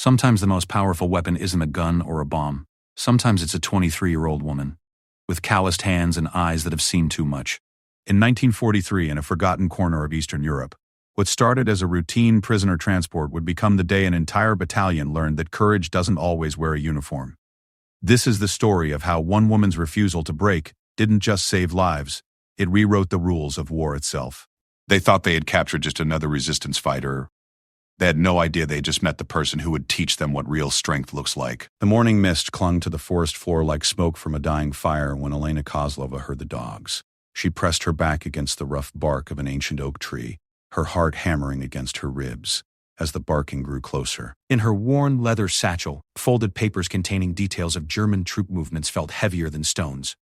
Sometimes the most powerful weapon isn't a gun or a bomb. Sometimes it's a 23-year-old woman, with calloused hands and eyes that have seen too much. In 1943, in a forgotten corner of Eastern Europe, what started as a routine prisoner transport would become the day an entire battalion learned that courage doesn't always wear a uniform. This is the story of how one woman's refusal to break didn't just save lives, it rewrote the rules of war itself. They thought they had captured just another resistance fighter. They had no idea they had just met the person who would teach them what real strength looks like. The morning mist clung to the forest floor like smoke from a dying fire when Elena Kozlova heard the dogs. She pressed her back against the rough bark of an ancient oak tree, her heart hammering against her ribs as the barking grew closer. In her worn leather satchel, folded papers containing details of German troop movements felt heavier than stones.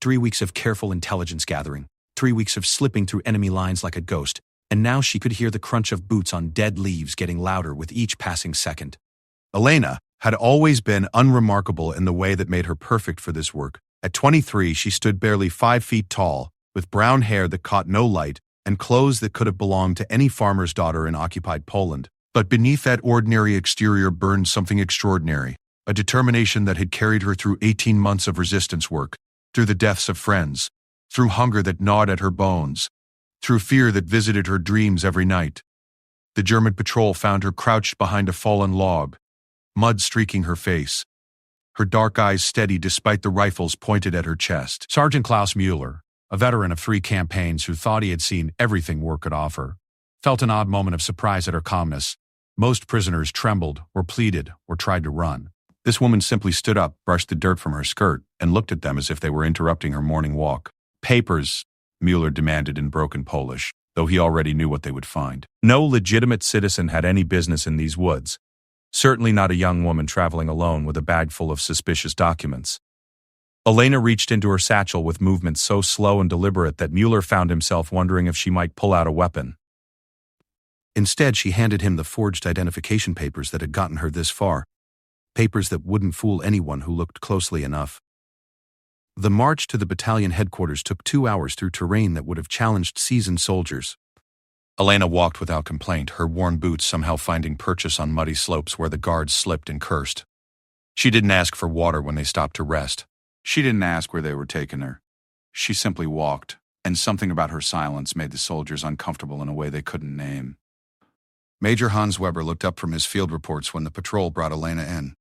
3 weeks of careful intelligence gathering, 3 weeks of slipping through enemy lines like a ghost, and now she could hear the crunch of boots on dead leaves getting louder with each passing second. Elena had always been unremarkable in the way that made her perfect for this work. At 23, she stood barely 5 feet tall, with brown hair that caught no light and clothes that could have belonged to any farmer's daughter in occupied Poland. But beneath that ordinary exterior burned something extraordinary, a determination that had carried her through 18 months of resistance work, through the deaths of friends, through hunger that gnawed at her bones, through fear that visited her dreams every night. The German patrol found her crouched behind a fallen log, mud streaking her face, her dark eyes steady despite the rifles pointed at her chest. Sergeant Klaus Mueller, a veteran of 3 campaigns who thought he had seen everything war could offer, felt an odd moment of surprise at her calmness. Most prisoners trembled or pleaded or tried to run. This woman simply stood up, brushed the dirt from her skirt, and looked at them as if they were interrupting her morning walk. Papers, Mueller demanded in broken Polish, though he already knew what they would find. No legitimate citizen had any business in these woods. Certainly not a young woman traveling alone with a bag full of suspicious documents. Elena reached into her satchel with movements so slow and deliberate that Mueller found himself wondering if she might pull out a weapon. Instead, she handed him the forged identification papers that had gotten her this far, papers that wouldn't fool anyone who looked closely enough. The march to the battalion headquarters took 2 hours through terrain that would have challenged seasoned soldiers. Elena walked without complaint, her worn boots somehow finding purchase on muddy slopes where the guards slipped and cursed. She didn't ask for water when they stopped to rest. She didn't ask where they were taking her. She simply walked, and something about her silence made the soldiers uncomfortable in a way they couldn't name. Major Hans Weber looked up from his field reports when the patrol brought Elena in.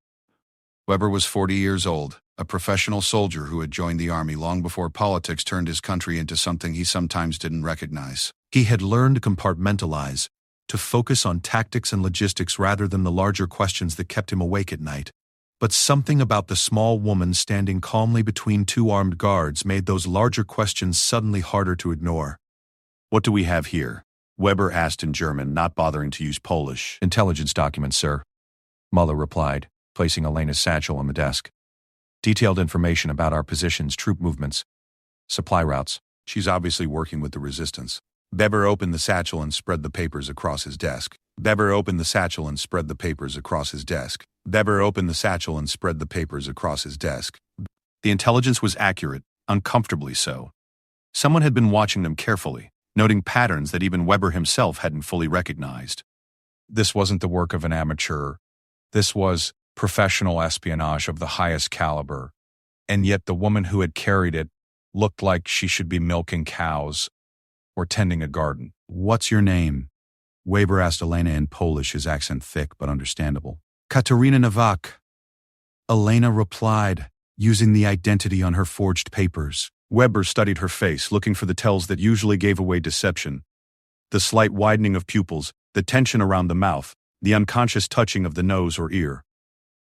Weber was 40 years old, a professional soldier who had joined the army long before politics turned his country into something he sometimes didn't recognize. He had learned to compartmentalize, to focus on tactics and logistics rather than the larger questions that kept him awake at night. But something about the small woman standing calmly between 2 armed guards made those larger questions suddenly harder to ignore. "What do we have here?" Weber asked in German, not bothering to use Polish. "Intelligence documents, sir," Mueller replied, placing Elena's satchel on the desk. "Detailed information about our positions, troop movements, supply routes." She's obviously working with the resistance. Weber opened the satchel and spread the papers across his desk. Weber opened the satchel and spread the papers across his desk. Weber opened the satchel and spread the papers across his desk. The intelligence was accurate, uncomfortably so. Someone had been watching them carefully, noting patterns that even Weber himself hadn't fully recognized. This wasn't the work of an amateur. This was professional espionage of the highest caliber. And yet the woman who had carried it looked like she should be milking cows or tending a garden. "What's your name?" Weber asked Elena in Polish, his accent thick but understandable. "Katerina Nowak." Elena replied, using the identity on her forged papers. Weber studied her face, looking for the tells that usually gave away deception. The slight widening of pupils, the tension around the mouth, the unconscious touching of the nose or ear.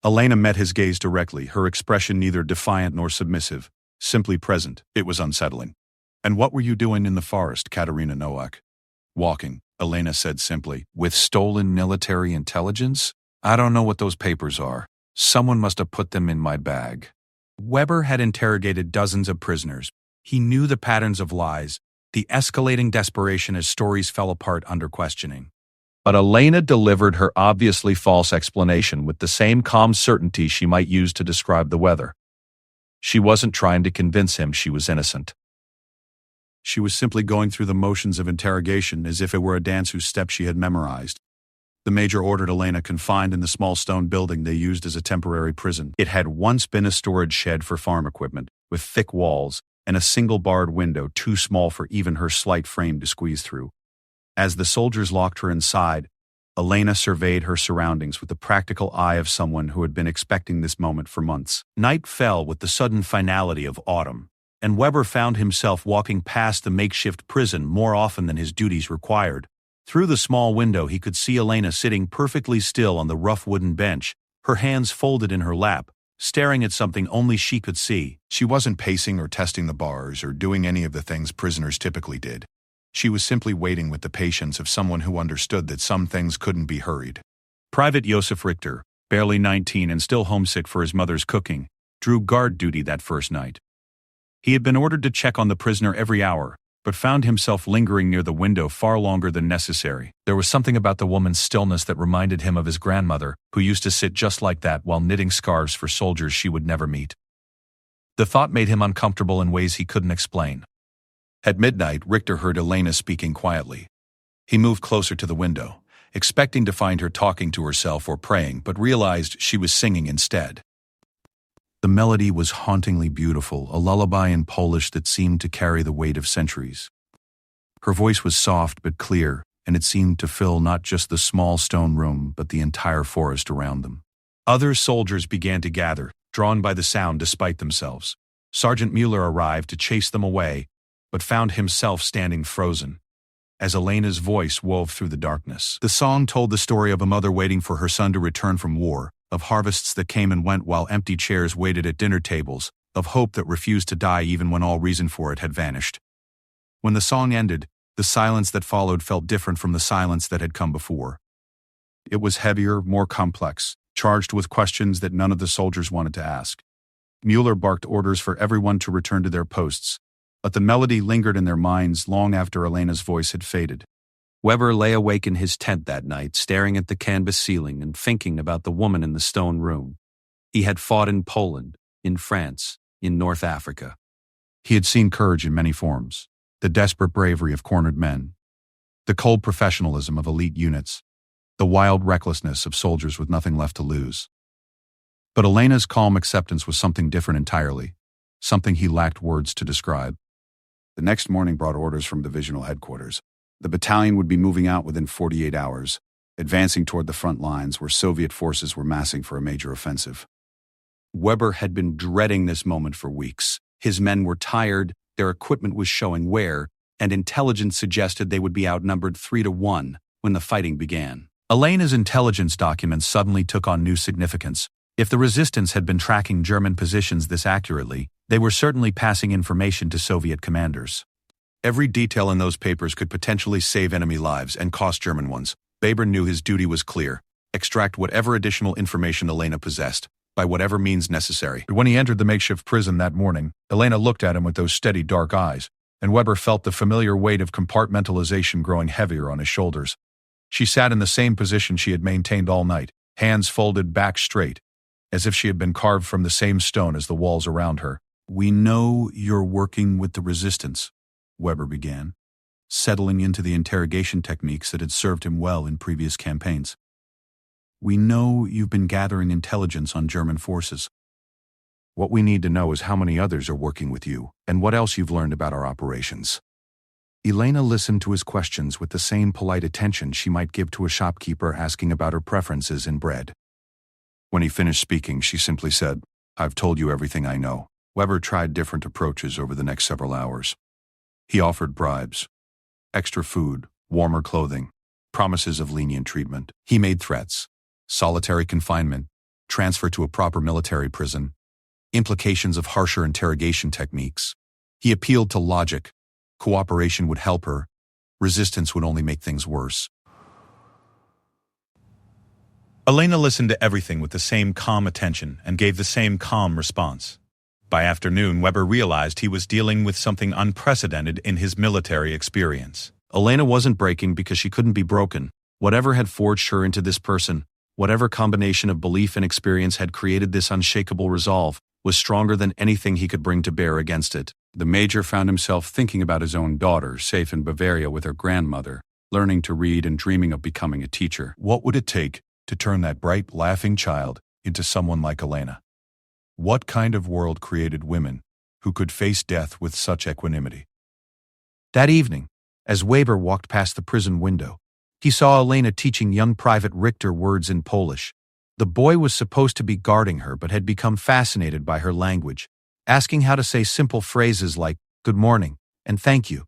Elena met his gaze directly, her expression neither defiant nor submissive, simply present. It was unsettling. "And what were you doing in the forest, Katerina Nowak?" "Walking," Elena said simply. "With stolen military intelligence? I don't know what those papers are. Someone must have put them in my bag." Weber had interrogated dozens of prisoners. He knew the patterns of lies, the escalating desperation as stories fell apart under questioning. But Elena delivered her obviously false explanation with the same calm certainty she might use to describe the weather. She wasn't trying to convince him she was innocent. She was simply going through the motions of interrogation as if it were a dance whose steps she had memorized. The major ordered Elena confined in the small stone building they used as a temporary prison. It had once been a storage shed for farm equipment, with thick walls and a single barred window too small for even her slight frame to squeeze through. As the soldiers locked her inside, Elena surveyed her surroundings with the practical eye of someone who had been expecting this moment for months. Night fell with the sudden finality of autumn, and Weber found himself walking past the makeshift prison more often than his duties required. Through the small window he could see Elena sitting perfectly still on the rough wooden bench, her hands folded in her lap, staring at something only she could see. She wasn't pacing or testing the bars or doing any of the things prisoners typically did. She was simply waiting with the patience of someone who understood that some things couldn't be hurried. Private Josef Richter, barely 19 and still homesick for his mother's cooking, drew guard duty that first night. He had been ordered to check on the prisoner every hour, but found himself lingering near the window far longer than necessary. There was something about the woman's stillness that reminded him of his grandmother, who used to sit just like that while knitting scarves for soldiers she would never meet. The thought made him uncomfortable in ways he couldn't explain. At midnight, Richter heard Elena speaking quietly. He moved closer to the window, expecting to find her talking to herself or praying, but realized she was singing instead. The melody was hauntingly beautiful, a lullaby in Polish that seemed to carry the weight of centuries. Her voice was soft but clear, and it seemed to fill not just the small stone room but the entire forest around them. Other soldiers began to gather, drawn by the sound despite themselves. Sergeant Mueller arrived to chase them away, but found himself standing frozen, as Elena's voice wove through the darkness. The song told the story of a mother waiting for her son to return from war, of harvests that came and went while empty chairs waited at dinner tables, of hope that refused to die even when all reason for it had vanished. When the song ended, the silence that followed felt different from the silence that had come before. It was heavier, more complex, charged with questions that none of the soldiers wanted to ask. Mueller barked orders for everyone to return to their posts, but the melody lingered in their minds long after Elena's voice had faded. Weber lay awake in his tent that night, staring at the canvas ceiling and thinking about the woman in the stone room. He had fought in Poland, in France, in North Africa. He had seen courage in many forms, the desperate bravery of cornered men, the cold professionalism of elite units, the wild recklessness of soldiers with nothing left to lose. But Elena's calm acceptance was something different entirely, something he lacked words to describe. The next morning brought orders from divisional headquarters. The battalion would be moving out within 48 hours, advancing toward the front lines where Soviet forces were massing for a major offensive. Weber had been dreading this moment for weeks. His men were tired, their equipment was showing wear, and intelligence suggested they would be outnumbered 3-1 when the fighting began. Elena's intelligence documents suddenly took on new significance. If the resistance had been tracking German positions this accurately, they were certainly passing information to Soviet commanders. Every detail in those papers could potentially save enemy lives and cost German ones. Weber knew his duty was clear: extract whatever additional information Elena possessed, by whatever means necessary. But when he entered the makeshift prison that morning, Elena looked at him with those steady dark eyes, and Weber felt the familiar weight of compartmentalization growing heavier on his shoulders. She sat in the same position she had maintained all night, hands folded, back straight, as if she had been carved from the same stone as the walls around her. "We know you're working with the resistance," Weber began, settling into the interrogation techniques that had served him well in previous campaigns. "We know you've been gathering intelligence on German forces. What we need to know is how many others are working with you, and what else you've learned about our operations." Elena listened to his questions with the same polite attention she might give to a shopkeeper asking about her preferences in bread. When he finished speaking, she simply said, "I've told you everything I know." Weber tried different approaches over the next several hours. He offered bribes, extra food, warmer clothing, promises of lenient treatment. He made threats: solitary confinement, transfer to a proper military prison, implications of harsher interrogation techniques. He appealed to logic. Cooperation would help her. Resistance would only make things worse. Elena listened to everything with the same calm attention and gave the same calm response. By afternoon, Weber realized he was dealing with something unprecedented in his military experience. Elena wasn't breaking because she couldn't be broken. Whatever had forged her into this person, whatever combination of belief and experience had created this unshakable resolve, was stronger than anything he could bring to bear against it. The major found himself thinking about his own daughter, safe in Bavaria with her grandmother, learning to read and dreaming of becoming a teacher. What would it take to turn that bright, laughing child into someone like Elena? What kind of world created women who could face death with such equanimity? That evening, as Weber walked past the prison window, he saw Elena teaching young Private Richter words in Polish. The boy was supposed to be guarding her but had become fascinated by her language, asking how to say simple phrases like "good morning" and "thank you."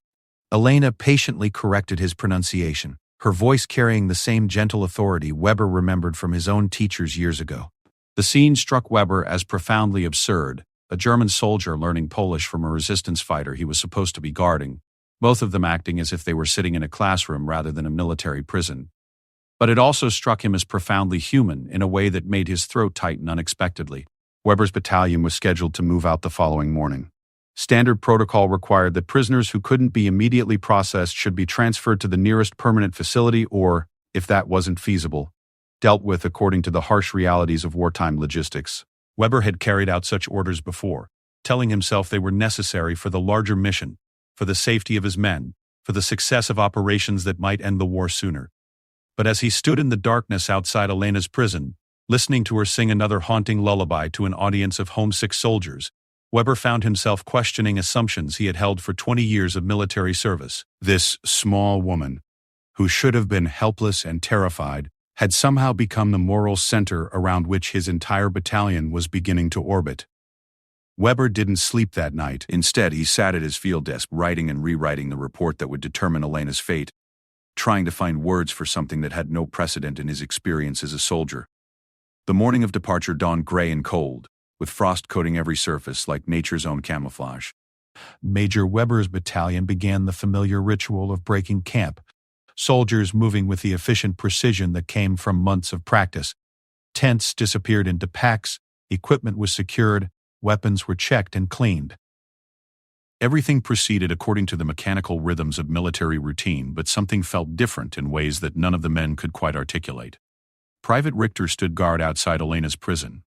Elena patiently corrected his pronunciation, her voice carrying the same gentle authority Weber remembered from his own teachers years ago. The scene struck Weber as profoundly absurd, a German soldier learning Polish from a resistance fighter he was supposed to be guarding, both of them acting as if they were sitting in a classroom rather than a military prison. But it also struck him as profoundly human in a way that made his throat tighten unexpectedly. Weber's battalion was scheduled to move out the following morning. Standard protocol required that prisoners who couldn't be immediately processed should be transferred to the nearest permanent facility or, if that wasn't feasible, dealt with according to the harsh realities of wartime logistics. Weber had carried out such orders before, telling himself they were necessary for the larger mission, for the safety of his men, for the success of operations that might end the war sooner. But as he stood in the darkness outside Elena's prison, listening to her sing another haunting lullaby to an audience of homesick soldiers, Weber found himself questioning assumptions he had held for 20 years of military service. This small woman, who should have been helpless and terrified, had somehow become the moral center around which his entire battalion was beginning to orbit. Weber didn't sleep that night. Instead, he sat at his field desk writing and rewriting the report that would determine Elena's fate, trying to find words for something that had no precedent in his experience as a soldier. The morning of departure dawned gray and cold, with frost coating every surface like nature's own camouflage. Major Weber's battalion began the familiar ritual of breaking camp, soldiers moving with the efficient precision that came from months of practice. Tents disappeared into packs, equipment was secured, weapons were checked and cleaned. Everything proceeded according to the mechanical rhythms of military routine, but something felt different in ways that none of the men could quite articulate. Private Richter stood guard outside Elena's prison,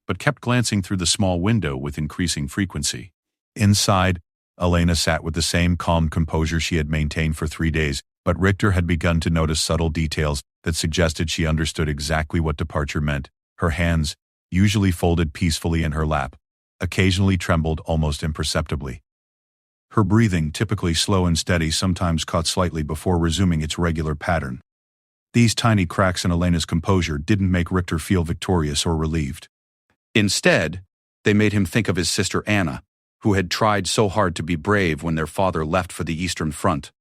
but kept glancing through the small window with increasing frequency. Inside, Elena sat with the same calm composure she had maintained for 3 days, but Richter had begun to notice subtle details that suggested she understood exactly what departure meant. Her hands, usually folded peacefully in her lap, occasionally trembled almost imperceptibly. Her breathing, typically slow and steady, sometimes caught slightly before resuming its regular pattern. These tiny cracks in Elena's composure didn't make Richter feel victorious or relieved. Instead, they made him think of his sister Anna, who had tried so hard to be brave when their father left for the Eastern Front.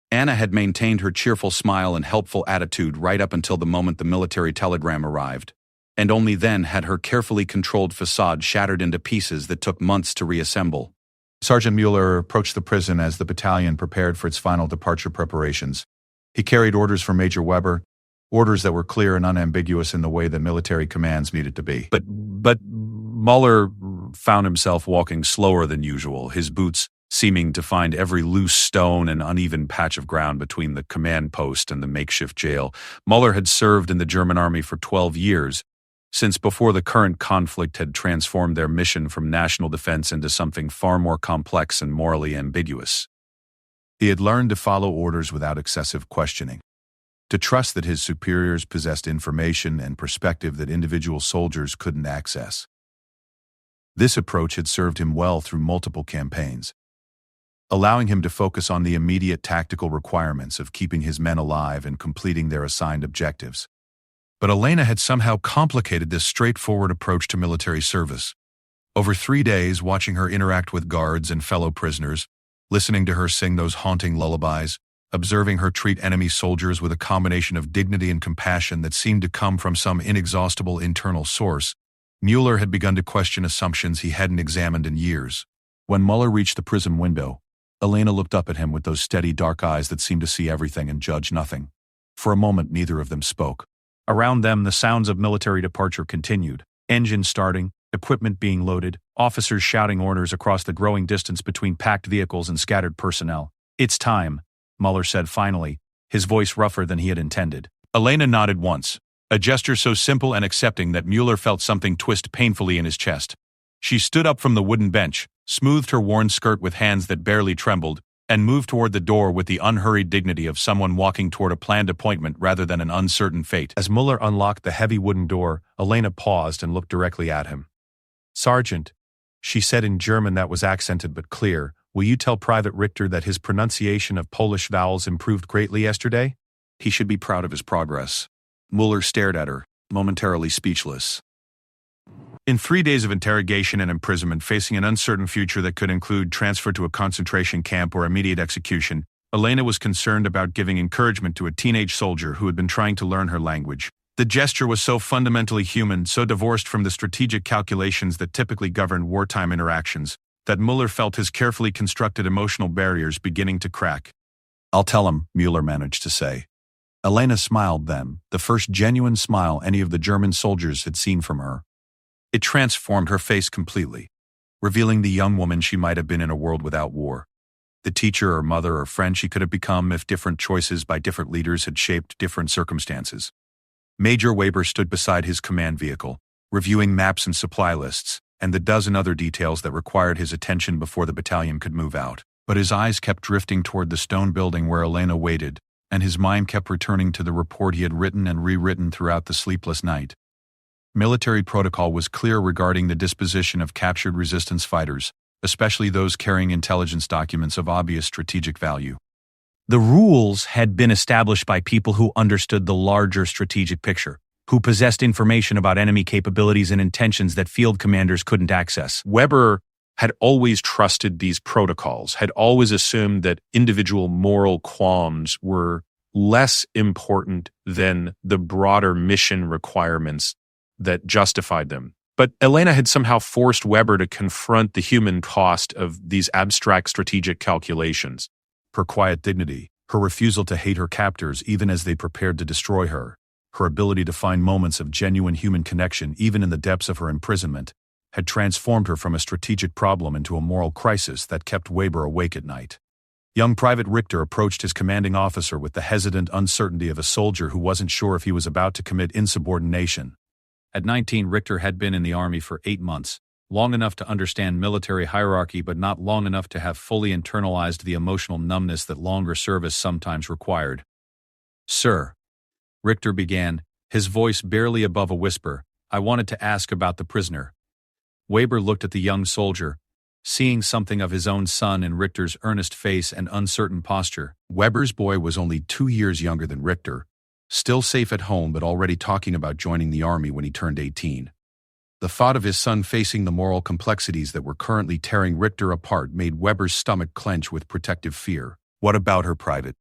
Anna had maintained her cheerful smile and helpful attitude right up until the moment the military telegram arrived, and only then had her carefully controlled facade shattered into pieces that took months to reassemble. Sergeant Mueller approached the prison as the battalion prepared for its final departure preparations. He carried orders from Major Weber, orders that were clear and unambiguous in the way that military commands needed to be. But Mueller found himself walking slower than usual, his boots seeming to find every loose stone and uneven patch of ground between the command post and the makeshift jail. Mueller had served in the German army for 12 years, since before the current conflict had transformed their mission from national defense into something far more complex and morally ambiguous. He had learned to follow orders without excessive questioning, to trust that his superiors possessed information and perspective that individual soldiers couldn't access. This approach had served him well through multiple campaigns, allowing him to focus on the immediate tactical requirements of keeping his men alive and completing their assigned objectives. But Elena had somehow complicated this straightforward approach to military service. Over 3 days, watching her interact with guards and fellow prisoners, listening to her sing those haunting lullabies, observing her treat enemy soldiers with a combination of dignity and compassion that seemed to come from some inexhaustible internal source, Mueller had begun to question assumptions he hadn't examined in years. When Mueller reached the prison window, Elena looked up at him with those steady dark eyes that seemed to see everything and judge nothing. For a moment, neither of them spoke. Around them, the sounds of military departure continued. Engines starting, equipment being loaded, officers shouting orders across the growing distance between packed vehicles and scattered personnel. "It's time," Mueller said finally, his voice rougher than he had intended. Elena nodded once, a gesture so simple and accepting that Mueller felt something twist painfully in his chest. She stood up from the wooden bench, smoothed her worn skirt with hands that barely trembled, and moved toward the door with the unhurried dignity of someone walking toward a planned appointment rather than an uncertain fate. As Muller unlocked the heavy wooden door, Elena paused and looked directly at him. "Sergeant," she said in German that was accented but clear, "will you tell Private Richter that his pronunciation of Polish vowels improved greatly yesterday?" He should be proud of his progress. Muller stared at her, momentarily speechless. In 3 days of interrogation and imprisonment, facing an uncertain future that could include transfer to a concentration camp or immediate execution, Elena was concerned about giving encouragement to a teenage soldier who had been trying to learn her language. The gesture was so fundamentally human, so divorced from the strategic calculations that typically govern wartime interactions, that Muller felt his carefully constructed emotional barriers beginning to crack. "I'll tell him," Mueller managed to say. Elena smiled then, the first genuine smile any of the German soldiers had seen from her. It transformed her face completely, revealing the young woman she might have been in a world without war. The teacher or mother or friend she could have become if different choices by different leaders had shaped different circumstances. Major Weber stood beside his command vehicle, reviewing maps and supply lists, and the dozen other details that required his attention before the battalion could move out. But his eyes kept drifting toward the stone building where Elena waited, and his mind kept returning to the report he had written and rewritten throughout the sleepless night. Military protocol was clear regarding the disposition of captured resistance fighters, especially those carrying intelligence documents of obvious strategic value. The rules had been established by people who understood the larger strategic picture, who possessed information about enemy capabilities and intentions that field commanders couldn't access. Weber had always trusted these protocols, had always assumed that individual moral qualms were less important than the broader mission requirements that justified them. But Elena had somehow forced Weber to confront the human cost of these abstract strategic calculations. Her quiet dignity, her refusal to hate her captors even as they prepared to destroy her, her ability to find moments of genuine human connection even in the depths of her imprisonment, had transformed her from a strategic problem into a moral crisis that kept Weber awake at night. Young Private Richter approached his commanding officer with the hesitant uncertainty of a soldier who wasn't sure if he was about to commit insubordination. At 19, Richter had been in the army for 8 months, long enough to understand military hierarchy but not long enough to have fully internalized the emotional numbness that longer service sometimes required. "Sir," Richter began, his voice barely above a whisper, "I wanted to ask about the prisoner." Weber looked at the young soldier, seeing something of his own son in Richter's earnest face and uncertain posture. Weber's boy was only 2 years younger than Richter, still safe at home but already talking about joining the army when he turned 18. The thought of his son facing the moral complexities that were currently tearing Richter apart made Weber's stomach clench with protective fear. "What about her, Private?"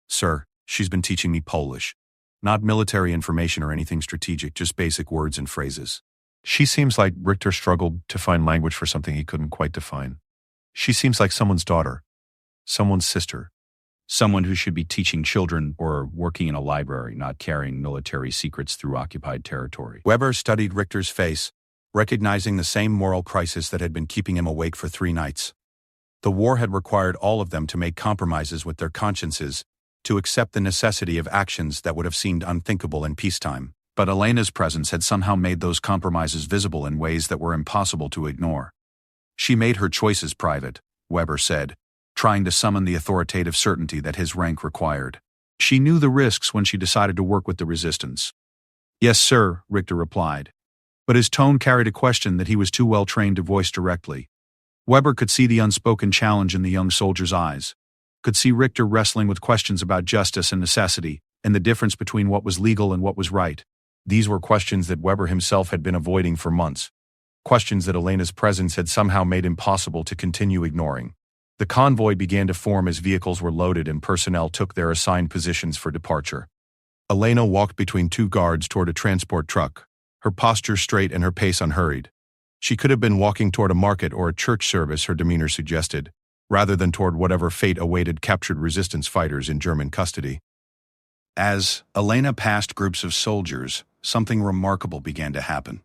"Sir, she's been teaching me Polish. Not military information or anything strategic, just basic words and phrases." She seems like Richter struggled to find language for something he couldn't quite define. She seems like someone's daughter, someone's sister. Someone who should be teaching children or working in a library, not carrying military secrets through occupied territory. Weber studied Richter's face, recognizing the same moral crisis that had been keeping him awake for 3 nights. The war had required all of them to make compromises with their consciences, to accept the necessity of actions that would have seemed unthinkable in peacetime. But Elena's presence had somehow made those compromises visible in ways that were impossible to ignore. "She made her choices, Private," Weber said, trying to summon the authoritative certainty that his rank required. "She knew the risks when she decided to work with the resistance." "Yes, sir," Richter replied. But his tone carried a question that he was too well trained to voice directly. Weber could see the unspoken challenge in the young soldier's eyes, could see Richter wrestling with questions about justice and necessity, and the difference between what was legal and what was right. These were questions that Weber himself had been avoiding for months, questions that Elena's presence had somehow made impossible to continue ignoring. The convoy began to form as vehicles were loaded and personnel took their assigned positions for departure. Elena walked between 2 guards toward a transport truck, her posture straight and her pace unhurried. She could have been walking toward a market or a church service, her demeanor suggested, rather than toward whatever fate awaited captured resistance fighters in German custody. As Elena passed groups of soldiers, something remarkable began to happen.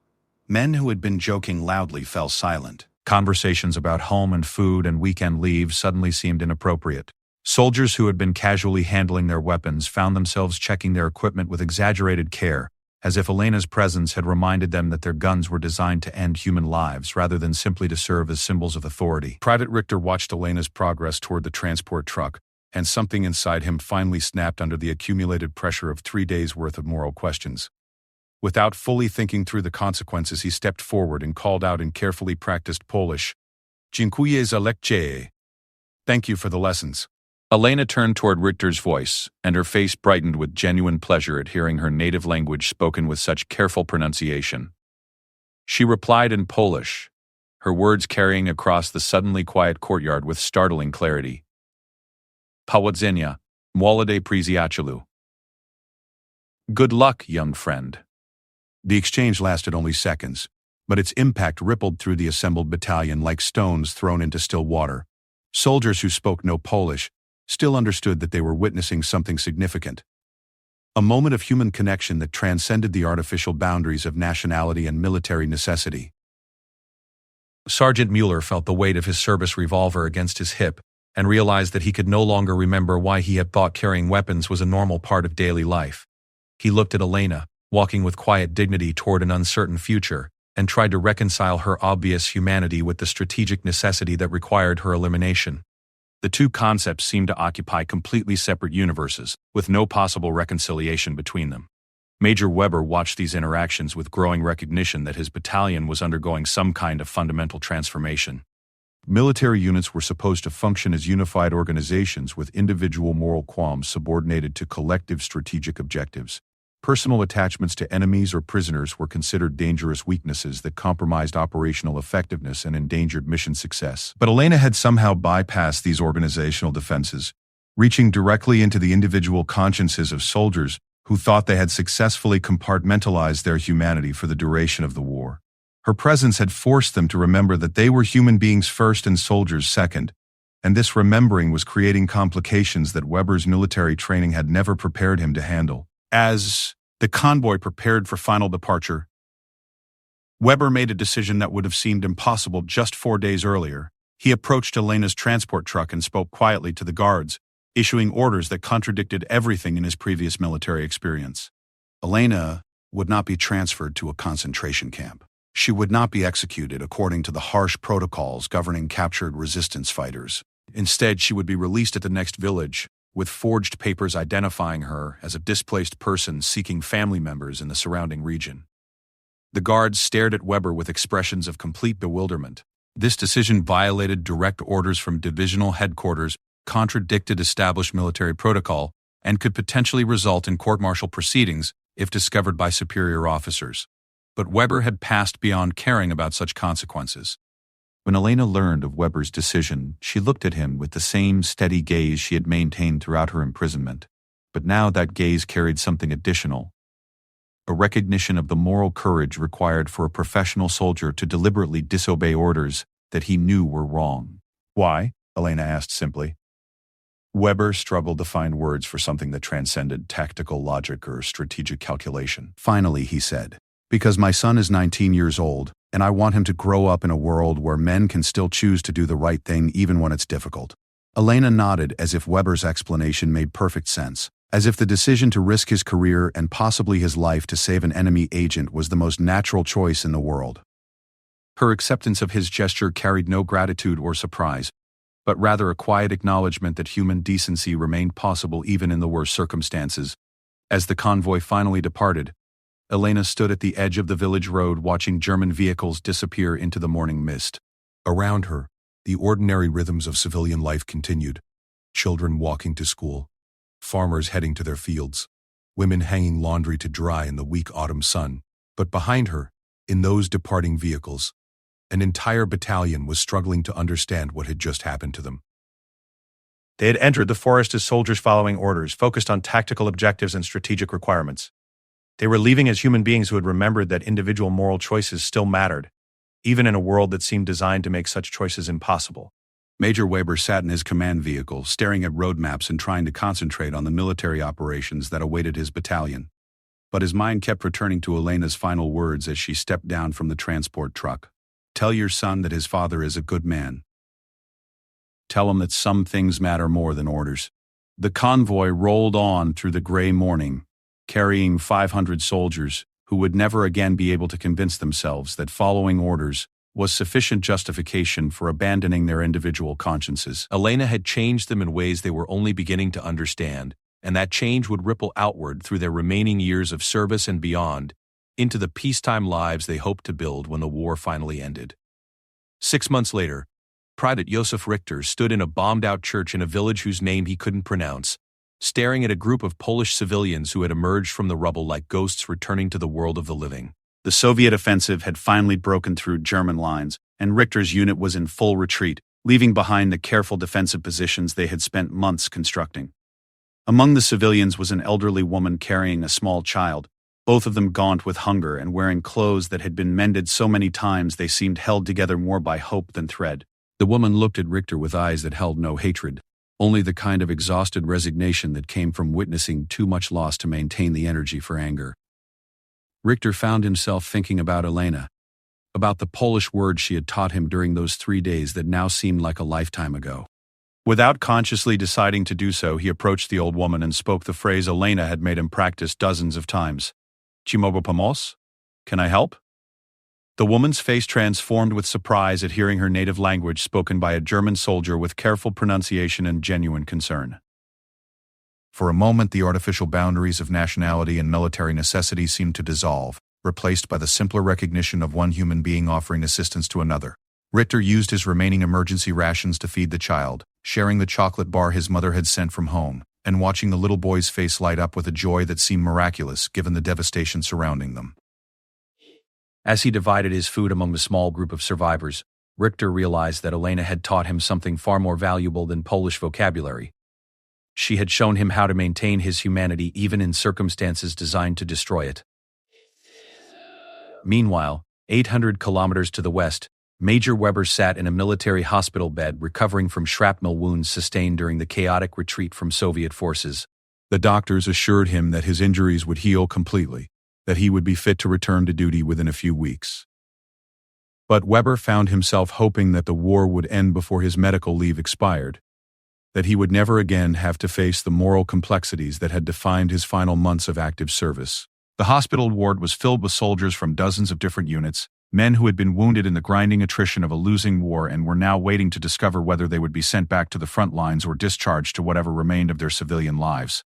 Men who had been joking loudly fell silent. Conversations about home and food and weekend leave suddenly seemed inappropriate. Soldiers who had been casually handling their weapons found themselves checking their equipment with exaggerated care, as if Elena's presence had reminded them that their guns were designed to end human lives rather than simply to serve as symbols of authority. Private Richter watched Elena's progress toward the transport truck, and something inside him finally snapped under the accumulated pressure of 3 days' worth of moral questions. Without fully thinking through the consequences, he stepped forward and called out in carefully practiced Polish, "Dziękuję za lekcje." Thank you for the lessons. Elena turned toward Richter's voice, and her face brightened with genuine pleasure at hearing her native language spoken with such careful pronunciation. She replied in Polish, her words carrying across the suddenly quiet courtyard with startling clarity. Powodzenia, młode przyjacielu. Good luck, young friend. The exchange lasted only seconds, but its impact rippled through the assembled battalion like stones thrown into still water. Soldiers who spoke no Polish still understood that they were witnessing something significant. A moment of human connection that transcended the artificial boundaries of nationality and military necessity. Sergeant Mueller felt the weight of his service revolver against his hip and realized that he could no longer remember why he had thought carrying weapons was a normal part of daily life. He looked at Elena, walking with quiet dignity toward an uncertain future, and tried to reconcile her obvious humanity with the strategic necessity that required her elimination. The two concepts seemed to occupy completely separate universes, with no possible reconciliation between them. Major Weber watched these interactions with growing recognition that his battalion was undergoing some kind of fundamental transformation. Military units were supposed to function as unified organizations with individual moral qualms subordinated to collective strategic objectives. Personal attachments to enemies or prisoners were considered dangerous weaknesses that compromised operational effectiveness and endangered mission success. But Elena had somehow bypassed these organizational defenses, reaching directly into the individual consciences of soldiers who thought they had successfully compartmentalized their humanity for the duration of the war. Her presence had forced them to remember that they were human beings first and soldiers second, and this remembering was creating complications that Weber's military training had never prepared him to handle. As the convoy prepared for final departure, Weber made a decision that would have seemed impossible just 4 days earlier. He approached Elena's transport truck and spoke quietly to the guards, issuing orders that contradicted everything in his previous military experience. Elena would not be transferred to a concentration camp. She would not be executed according to the harsh protocols governing captured resistance fighters. Instead, she would be released at the next village, with forged papers identifying her as a displaced person seeking family members in the surrounding region. The guards stared at Weber with expressions of complete bewilderment. This decision violated direct orders from divisional headquarters, contradicted established military protocol, and could potentially result in court-martial proceedings if discovered by superior officers. But Weber had passed beyond caring about such consequences. When Elena learned of Weber's decision, she looked at him with the same steady gaze she had maintained throughout her imprisonment. But now that gaze carried something additional. A recognition of the moral courage required for a professional soldier to deliberately disobey orders that he knew were wrong. Why? Elena asked simply. Weber struggled to find words for something that transcended tactical logic or strategic calculation. Finally, he said, "Because my son is 19 years old, and I want him to grow up in a world where men can still choose to do the right thing even when it's difficult." Elena nodded as if Weber's explanation made perfect sense, as if the decision to risk his career and possibly his life to save an enemy agent was the most natural choice in the world. Her acceptance of his gesture carried no gratitude or surprise, but rather a quiet acknowledgement that human decency remained possible even in the worst circumstances. As the convoy finally departed, Elena stood at the edge of the village road watching German vehicles disappear into the morning mist. Around her, the ordinary rhythms of civilian life continued. Children walking to school, farmers heading to their fields, women hanging laundry to dry in the weak autumn sun. But behind her, in those departing vehicles, an entire battalion was struggling to understand what had just happened to them. They had entered the forest as soldiers following orders, focused on tactical objectives and strategic requirements. They were leaving as human beings who had remembered that individual moral choices still mattered, even in a world that seemed designed to make such choices impossible. Major Weber sat in his command vehicle, staring at road maps and trying to concentrate on the military operations that awaited his battalion. But his mind kept returning to Elena's final words as she stepped down from the transport truck. "Tell your son that his father is a good man. Tell him that some things matter more than orders." The convoy rolled on through the gray morning, carrying 500 soldiers, who would never again be able to convince themselves that following orders was sufficient justification for abandoning their individual consciences. Elena had changed them in ways they were only beginning to understand, and that change would ripple outward through their remaining years of service and beyond, into the peacetime lives they hoped to build when the war finally ended. 6 months later, Private Josef Richter stood in a bombed-out church in a village whose name he couldn't pronounce, staring at a group of Polish civilians who had emerged from the rubble like ghosts returning to the world of the living. The Soviet offensive had finally broken through German lines, and Richter's unit was in full retreat, leaving behind the careful defensive positions they had spent months constructing. Among the civilians was an elderly woman carrying a small child, both of them gaunt with hunger and wearing clothes that had been mended so many times they seemed held together more by hope than thread. The woman looked at Richter with eyes that held no hatred, only the kind of exhausted resignation that came from witnessing too much loss to maintain the energy for anger. Richter found himself thinking about Elena, about the Polish words she had taught him during those 3 days that now seemed like a lifetime ago. Without consciously deciding to do so, he approached the old woman and spoke the phrase Elena had made him practice dozens of times. Ci mogę pomóc? Can I help? The woman's face transformed with surprise at hearing her native language spoken by a German soldier with careful pronunciation and genuine concern. For a moment, the artificial boundaries of nationality and military necessity seemed to dissolve, replaced by the simpler recognition of one human being offering assistance to another. Richter used his remaining emergency rations to feed the child, sharing the chocolate bar his mother had sent from home, and watching the little boy's face light up with a joy that seemed miraculous given the devastation surrounding them. As he divided his food among the small group of survivors, Richter realized that Elena had taught him something far more valuable than Polish vocabulary. She had shown him how to maintain his humanity even in circumstances designed to destroy it. Meanwhile, 800 kilometers to the west, Major Weber sat in a military hospital bed recovering from shrapnel wounds sustained during the chaotic retreat from Soviet forces. The doctors assured him that his injuries would heal completely, that he would be fit to return to duty within a few weeks. But Weber found himself hoping that the war would end before his medical leave expired, that he would never again have to face the moral complexities that had defined his final months of active service. The hospital ward was filled with soldiers from dozens of different units, men who had been wounded in the grinding attrition of a losing war and were now waiting to discover whether they would be sent back to the front lines or discharged to whatever remained of their civilian lives.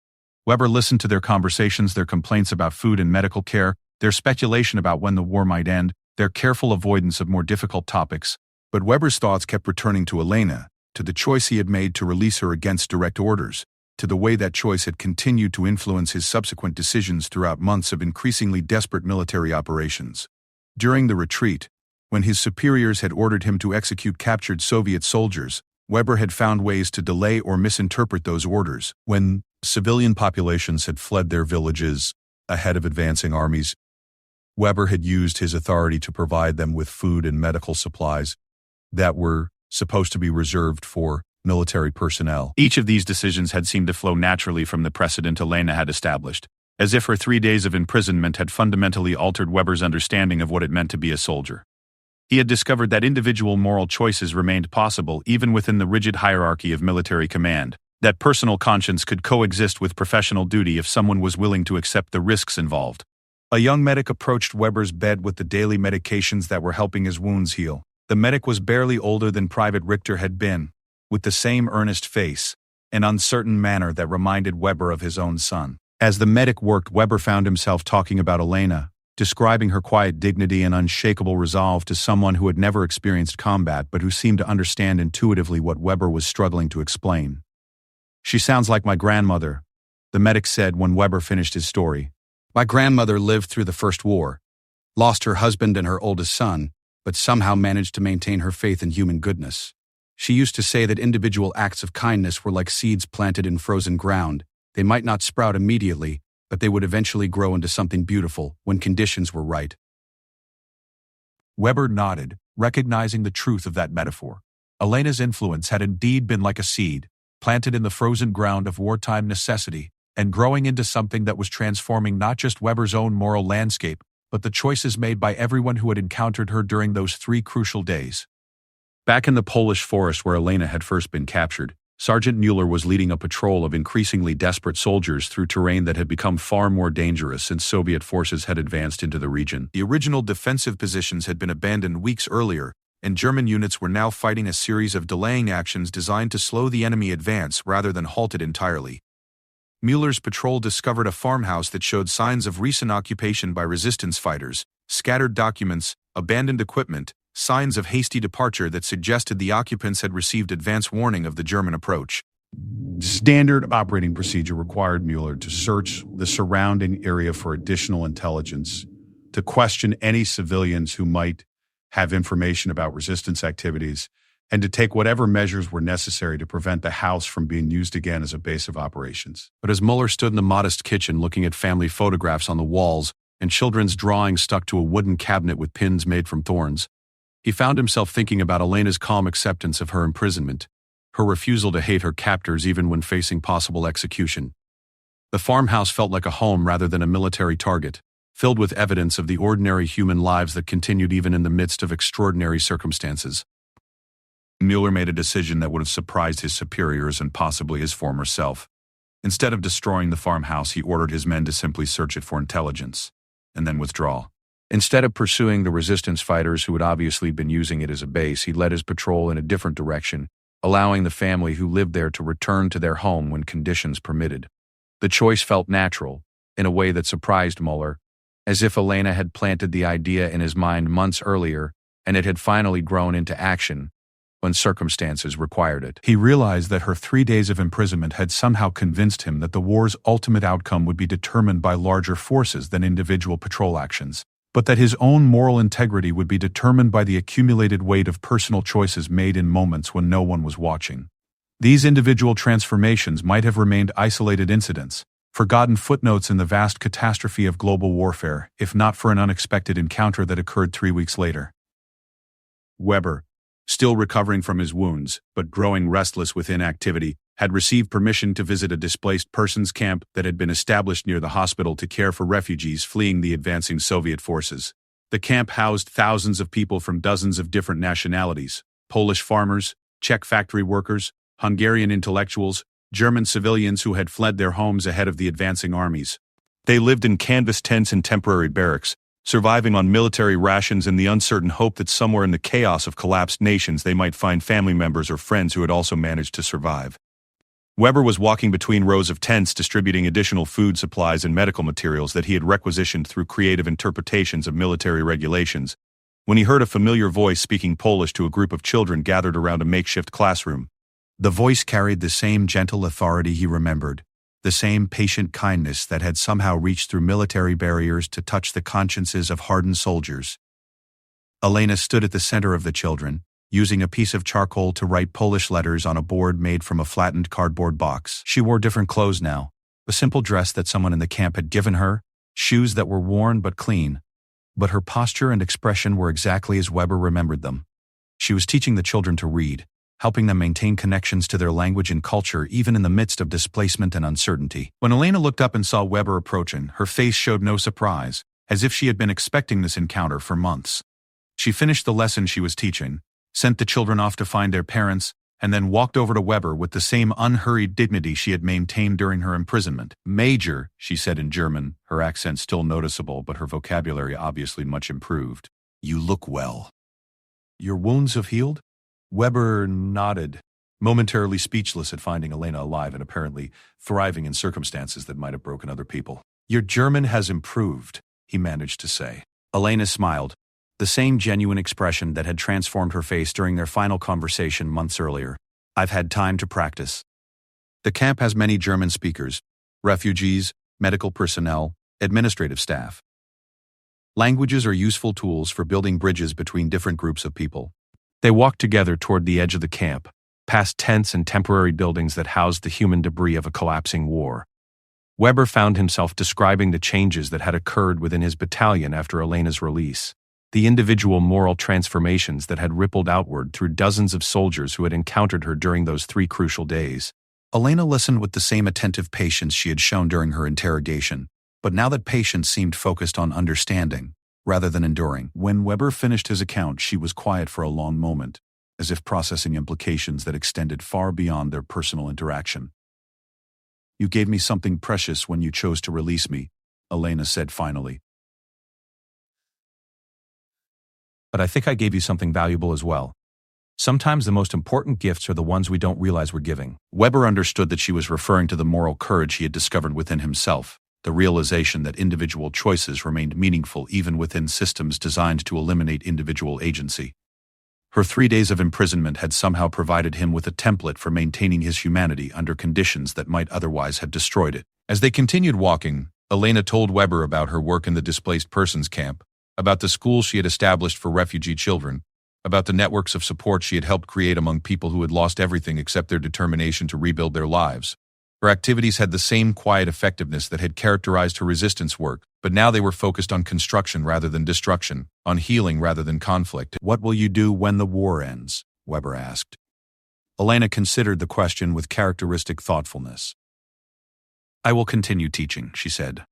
Weber listened to their conversations, their complaints about food and medical care, their speculation about when the war might end, their careful avoidance of more difficult topics. But Weber's thoughts kept returning to Elena, to the choice he had made to release her against direct orders, to the way that choice had continued to influence his subsequent decisions throughout months of increasingly desperate military operations. During the retreat, when his superiors had ordered him to execute captured Soviet soldiers, Weber had found ways to delay or misinterpret those orders. When civilian populations had fled their villages ahead of advancing armies, Weber had used his authority to provide them with food and medical supplies that were supposed to be reserved for military personnel. Each of these decisions had seemed to flow naturally from the precedent Elena had established, as if her 3 days of imprisonment had fundamentally altered Weber's understanding of what it meant to be a soldier. He had discovered that individual moral choices remained possible even within the rigid hierarchy of military command, that personal conscience could coexist with professional duty if someone was willing to accept the risks involved. A young medic approached Weber's bed with the daily medications that were helping his wounds heal. The medic was barely older than Private Richter had been, with the same earnest face, an uncertain manner that reminded Weber of his own son. As the medic worked, Weber found himself talking about Elena, describing her quiet dignity and unshakable resolve to someone who had never experienced combat but who seemed to understand intuitively what Weber was struggling to explain. "She sounds like my grandmother," the medic said when Weber finished his story. "My grandmother lived through the First War, lost her husband and her oldest son, but somehow managed to maintain her faith in human goodness. She used to say that individual acts of kindness were like seeds planted in frozen ground. They might not sprout immediately, but they would eventually grow into something beautiful when conditions were right." Weber nodded, recognizing the truth of that metaphor. Elena's influence had indeed been like a seed, planted in the frozen ground of wartime necessity, and growing into something that was transforming not just Weber's own moral landscape, but the choices made by everyone who had encountered her during those 3 crucial days. Back in the Polish forest where Elena had first been captured, Sergeant Mueller was leading a patrol of increasingly desperate soldiers through terrain that had become far more dangerous since Soviet forces had advanced into the region. The original defensive positions had been abandoned weeks earlier, and German units were now fighting a series of delaying actions designed to slow the enemy advance rather than halt it entirely. Mueller's patrol discovered a farmhouse that showed signs of recent occupation by resistance fighters, scattered documents, abandoned equipment, signs of hasty departure that suggested the occupants had received advance warning of the German approach. Standard operating procedure required Mueller to search the surrounding area for additional intelligence, to question any civilians who might have information about resistance activities, and to take whatever measures were necessary to prevent the house from being used again as a base of operations. But as Mueller stood in the modest kitchen looking at family photographs on the walls and children's drawings stuck to a wooden cabinet with pins made from thorns, he found himself thinking about Elena's calm acceptance of her imprisonment, her refusal to hate her captors even when facing possible execution. The farmhouse felt like a home rather than a military target, filled with evidence of the ordinary human lives that continued even in the midst of extraordinary circumstances. Mueller made a decision that would have surprised his superiors and possibly his former self. Instead of destroying the farmhouse, he ordered his men to simply search it for intelligence, and then withdraw. Instead of pursuing the resistance fighters who had obviously been using it as a base, he led his patrol in a different direction, allowing the family who lived there to return to their home when conditions permitted. The choice felt natural, in a way that surprised Mueller, as if Elena had planted the idea in his mind months earlier and it had finally grown into action when circumstances required it. He realized that her 3 days of imprisonment had somehow convinced him that the war's ultimate outcome would be determined by larger forces than individual patrol actions, but that his own moral integrity would be determined by the accumulated weight of personal choices made in moments when no one was watching. These individual transformations might have remained isolated incidents, forgotten footnotes in the vast catastrophe of global warfare, if not for an unexpected encounter that occurred 3 weeks later. Weber, still recovering from his wounds, but growing restless with inactivity, had received permission to visit a displaced persons camp that had been established near the hospital to care for refugees fleeing the advancing Soviet forces. The camp housed thousands of people from dozens of different nationalities: Polish farmers, Czech factory workers, Hungarian intellectuals, German civilians who had fled their homes ahead of the advancing armies. They lived in canvas tents and temporary barracks, surviving on military rations in the uncertain hope that somewhere in the chaos of collapsed nations they might find family members or friends who had also managed to survive. Weber was walking between rows of tents distributing additional food supplies and medical materials that he had requisitioned through creative interpretations of military regulations, when he heard a familiar voice speaking Polish to a group of children gathered around a makeshift classroom. The voice carried the same gentle authority he remembered, the same patient kindness that had somehow reached through military barriers to touch the consciences of hardened soldiers. Elena stood at the center of the children, using a piece of charcoal to write Polish letters on a board made from a flattened cardboard box. She wore different clothes now, a simple dress that someone in the camp had given her, shoes that were worn but clean. But her posture and expression were exactly as Weber remembered them. She was teaching the children to read, helping them maintain connections to their language and culture even in the midst of displacement and uncertainty. When Elena looked up and saw Weber approaching, her face showed no surprise, as if she had been expecting this encounter for months. She finished the lesson she was teaching, sent the children off to find their parents, and then walked over to Weber with the same unhurried dignity she had maintained during her imprisonment. "Major," she said in German, her accent still noticeable but her vocabulary obviously much improved. "You look well. Your wounds have healed?" Weber nodded, momentarily speechless at finding Elena alive and apparently thriving in circumstances that might have broken other people. "Your German has improved," he managed to say. Elena smiled, the same genuine expression that had transformed her face during their final conversation months earlier. "I've had time to practice." The camp has many German speakers, refugees, medical personnel, administrative staff. Languages are useful tools for building bridges between different groups of people. They walked together toward the edge of the camp, past tents and temporary buildings that housed the human debris of a collapsing war. Weber found himself describing the changes that had occurred within his battalion after Elena's release, the individual moral transformations that had rippled outward through dozens of soldiers who had encountered her during those 3 crucial days. Elena listened with the same attentive patience she had shown during her interrogation, but now that patience seemed focused on understanding, rather than enduring. When Weber finished his account, she was quiet for a long moment, as if processing implications that extended far beyond their personal interaction. "You gave me something precious when you chose to release me," Elena said finally. "But I think I gave you something valuable as well. Sometimes the most important gifts are the ones we don't realize we're giving." Weber understood that she was referring to the moral courage he had discovered within himself, the realization that individual choices remained meaningful even within systems designed to eliminate individual agency. Her 3 days of imprisonment had somehow provided him with a template for maintaining his humanity under conditions that might otherwise have destroyed it. As they continued walking, Elena told Weber about her work in the displaced persons camp, about the schools she had established for refugee children, about the networks of support she had helped create among people who had lost everything except their determination to rebuild their lives. Her activities had the same quiet effectiveness that had characterized her resistance work, but now they were focused on construction rather than destruction, on healing rather than conflict. "What will you do when the war ends?" Weber asked. Elena considered the question with characteristic thoughtfulness. "I will continue teaching," she said.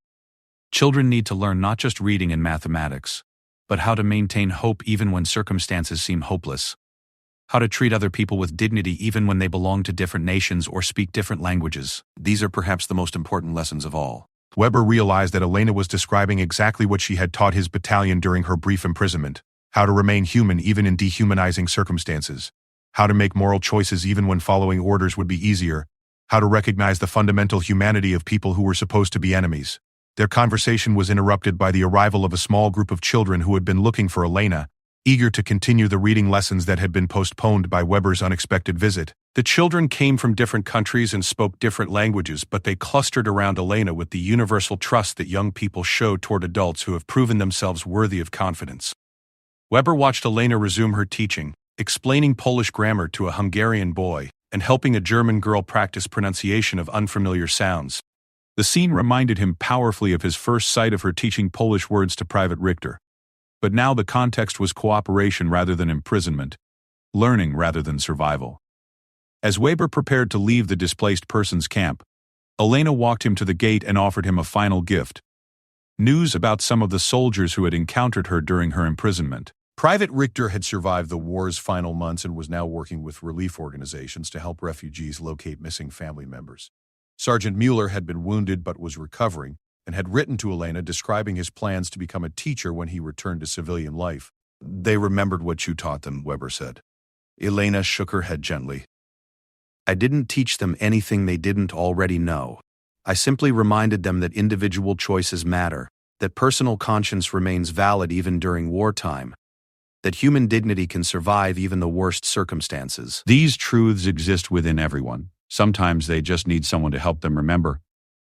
"Children need to learn not just reading and mathematics, but how to maintain hope even when circumstances seem hopeless. How to treat other people with dignity even when they belong to different nations or speak different languages. These are perhaps the most important lessons of all." Weber realized that Elena was describing exactly what she had taught his battalion during her brief imprisonment: how to remain human even in dehumanizing circumstances, how to make moral choices even when following orders would be easier, how to recognize the fundamental humanity of people who were supposed to be enemies. Their conversation was interrupted by the arrival of a small group of children who had been looking for Elena, eager to continue the reading lessons that had been postponed by Weber's unexpected visit. The children came from different countries and spoke different languages, but they clustered around Elena with the universal trust that young people show toward adults who have proven themselves worthy of confidence. Weber watched Elena resume her teaching, explaining Polish grammar to a Hungarian boy, and helping a German girl practice pronunciation of unfamiliar sounds. The scene reminded him powerfully of his first sight of her teaching Polish words to Private Richter. But now the context was cooperation rather than imprisonment, learning rather than survival. As Weber prepared to leave the displaced persons camp, Elena walked him to the gate and offered him a final gift: news about some of the soldiers who had encountered her during her imprisonment. Private Richter had survived the war's final months and was now working with relief organizations to help refugees locate missing family members. Sergeant Mueller had been wounded but was recovering, and had written to Elena describing his plans to become a teacher when he returned to civilian life. "They remembered what you taught them," Weber said. Elena shook her head gently. "I didn't teach them anything they didn't already know. I simply reminded them that individual choices matter, that personal conscience remains valid even during wartime, that human dignity can survive even the worst circumstances. These truths exist within everyone. Sometimes they just need someone to help them remember."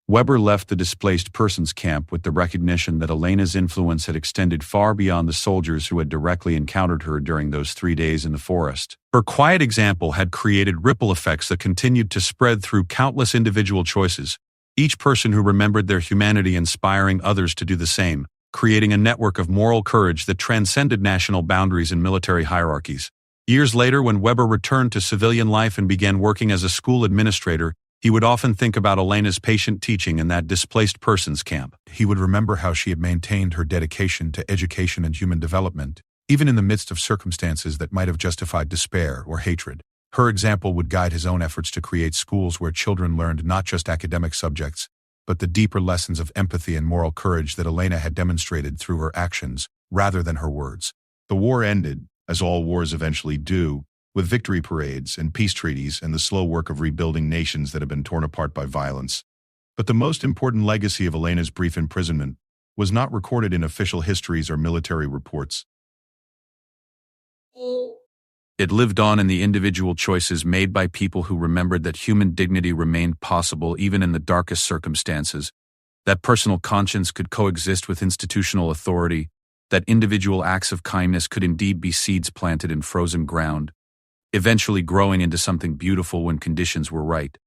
Weber left the displaced persons camp with the recognition that Elena's influence had extended far beyond the soldiers who had directly encountered her during those 3 days in the forest. Her quiet example had created ripple effects that continued to spread through countless individual choices, each person who remembered their humanity inspiring others to do the same, creating a network of moral courage that transcended national boundaries and military hierarchies. Years later, when Weber returned to civilian life and began working as a school administrator, he would often think about Elena's patient teaching in that displaced persons camp. He would remember how she had maintained her dedication to education and human development, even in the midst of circumstances that might have justified despair or hatred. Her example would guide his own efforts to create schools where children learned not just academic subjects, but the deeper lessons of empathy and moral courage that Elena had demonstrated through her actions rather than her words. The war ended, as all wars eventually do, with victory parades and peace treaties and the slow work of rebuilding nations that have been torn apart by violence. But the most important legacy of Elena's brief imprisonment was not recorded in official histories or military reports. It lived on in the individual choices made by people who remembered that human dignity remained possible even in the darkest circumstances, that personal conscience could coexist with institutional authority, that individual acts of kindness could indeed be seeds planted in frozen ground, eventually growing into something beautiful when conditions were right.